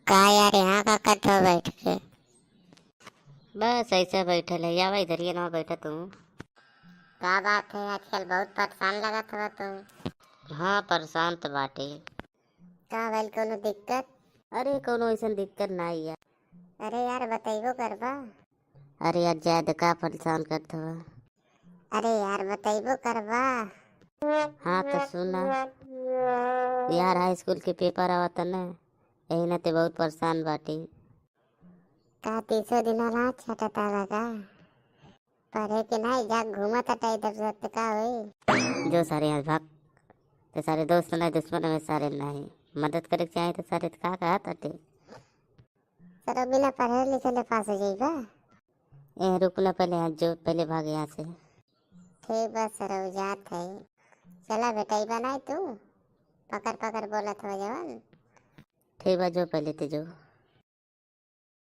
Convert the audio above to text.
का यार यहाँ का कट हो बैठ के। बस ऐसे बैठल है। या इधर ये ना बैठा तू। का बात है, आजकल बहुत परेशान लगत हुआ तुम। हाँ, परेशान तो बाटे। का भइल, कोनो दिक्कत? अरे कोनो ऐसा दिक्कत नहीं यार। अरे यार बतैबो करबा। अरे यार ज्यादा का परेशान करत हुआ। अरे यार बतैबो करबा। हाँ तो सुना यार, हाई स्कूल के पेपर आवत न, यही ना ते बहुत परेशान बाटी। का 30 दिन ला छटता लगा पढ़े के नहीं जा घूमत हटा इधर उधर का हुई। जो सारे यहाँ भाग, ते सारे दोस्त नहीं दुश्मन में सारे नहीं मदद करे के चाहे तो सारे का कहते। सर बिना पढ़े लिखे पास हो जाइबा। ए रुकना पहले, यहाँ जो पहले भाग यहाँ से। ठीक बस सर जात है। चला बेटा नहीं तू पकड़ पकड़ बोलत हो जवन। ठीक बा, जो पहले ते जो।